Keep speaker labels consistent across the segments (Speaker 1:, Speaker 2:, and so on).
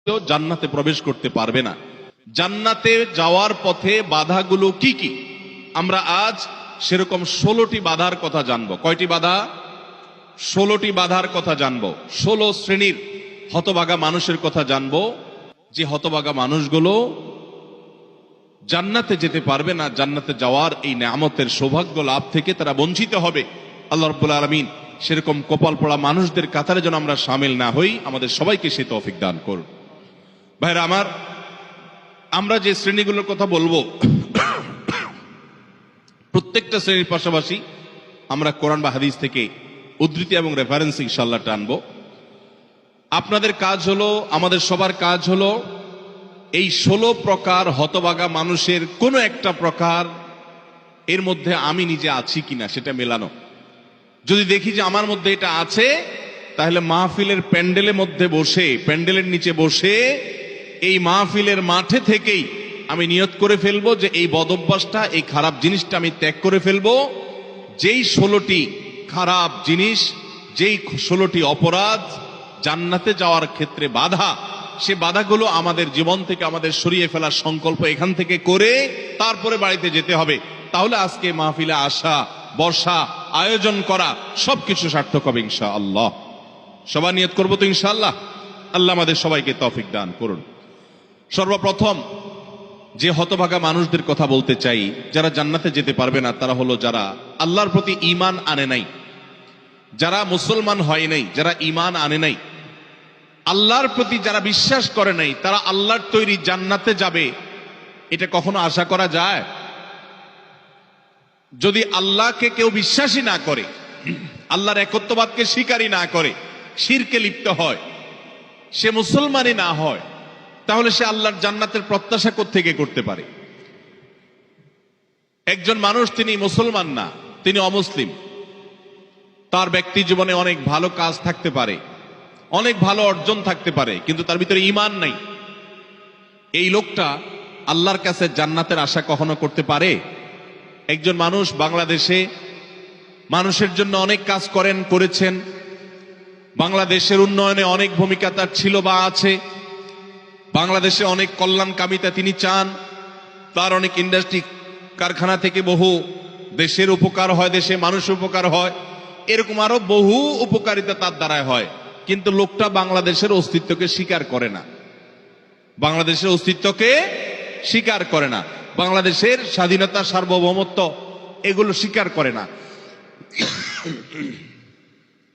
Speaker 1: জান্নাতে প্রবেশ করতে পারবে না। জান্নাতে যাওয়ার পথে বাধাগুলো কি কি, আমরা আজ সেরকম 16টি বাধার কথা জানবো। কয়টি বাধা? 16টি বাধার কথা জানবো। 16 শ্রেণীর হতভাগা মানুষের কথা জানবো, যে হতভাগা মানুষগুলো জান্নাতে যেতে পারবে না। জান্নাতে যাওয়ার এই নেয়ামতের সৌভাগ্য লাভ থেকে তারা বঞ্চিত হবে। আল্লাহ রাব্বুল আলামিন সেরকম কপাল পড়া মানুষদের কাতারে যেন আমরা শামিল না হই, আমাদের সবাইকে সে তৌফিক দান করুন। ভাইরা আমার, আমরা যে শ্রেণীগুলোর কথা বলবো প্রত্যেকটা শ্রেণীর পাশাপাশি আমরা কোরআন বা হাদিস থেকে উদ্ধৃতি এবং রেফারেন্স ইনশাআল্লাহ টানবো। আপনাদের কাজ হলো, আমাদের সবার কাজ হলো এই 16 প্রকার হতভাগা মানুষের কোনো একটা প্রকার এর মধ্যে আমি নিজে আছি কিনা সেটা মেলানো। যদি দেখি যে আমার মধ্যে এটা আছে, তাহলে মাহফিলের প্যান্ডেলের মধ্যে বসে, প্যান্ডেলের নিচে বসে এই মাহফিলের মাঠে থেকেই আমি নিয়ত করে ফেলবো যে এই বদভ্যাসটা, এই খারাপ জিনিসটা আমি ত্যাগ করে ফেলবো। যেই 16টি খারাপ জিনিস, যেই 16টি অপরাধ জান্নাতে যাওয়ার ক্ষেত্রে বাধা, সে বাধাগুলো আমাদের জীবন থেকে আমাদের সরিয়ে ফেলার সংকল্প এখান থেকে করে তারপরে বাড়িতে যেতে হবে। তাহলে আজকে মাহফিলে আসা, বর্ষা, আয়োজন করা সবকিছু সার্থক হবে ইনশাআল্লাহ। সবাই নিয়ত করবো তো ইনশাআল্লাহ। আল্লাহ আমাদের সবাইকে তৌফিক দান করুন। সর্বপ্রথম যে হতভাগা মানুষদের কথা বলতে চাই, যারা জান্নাতে যেতে পারবে না, তারা হলো যারা আল্লাহর প্রতি ঈমান আনে নাই, যারা মুসলমান হয় নাই, যারা ঈমান আনে নাই, আল্লাহর প্রতি যারা বিশ্বাস করে নাই, তারা আল্লাহর তৈরি জান্নাতে যাবে এটা কখনো আশা করা যায়? যদি আল্লাহকে কেউ বিশ্বাসী না করে, আল্লাহর একত্ববাদকে স্বীকারই না করে, শিরকে লিপ্ত হয়, সে মুসলমানই না হয়, তাহলে সে আল্লাহর জান্নাতের প্রত্যাশা কোত্থেকে করতে পারে? একজন মানুষ তিনি মুসলমান না, তিনি অমুসলিম, তার ব্যক্তি জীবনে অনেক ভালো কাজ থাকতে পারে, অনেক ভালো অর্জন থাকতে পারে, কিন্তু তার ভিতরে ঈমান নাই। এই লোকটা আল্লাহর কাছে জান্নাতের আশা কখনো করতে পারে? একজন মানুষ বাংলাদেশে মানুষের জন্য অনেক কাজ করেছেন, বাংলাদেশের উন্নয়নে অনেক ভূমিকা তার ছিল বা আছে, বাংলাদেশে অনেক কল্যাণকামিতা তিনি চান, তার অনেক ইন্ডাস্ট্রি কারখানা থেকে বহু দেশের উপকার হয়, দেশে মানুষের উপকার হয়, এরকম আরো বহু উপকারিতা তার দ্বারায় হয়। কিন্তু লোকটা বাংলাদেশের অস্তিত্বকে স্বীকার করে না, বাংলাদেশের অস্তিত্বকে স্বীকার করে না, বাংলাদেশের স্বাধীনতা, সার্বভৌমত্ব এগুলো স্বীকার করে না।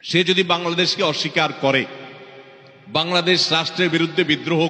Speaker 1: সে যদি বাংলাদেশকে অস্বীকার করে, বাংলাদেশ রাষ্ট্রের বিরুদ্ধে বিদ্রোহ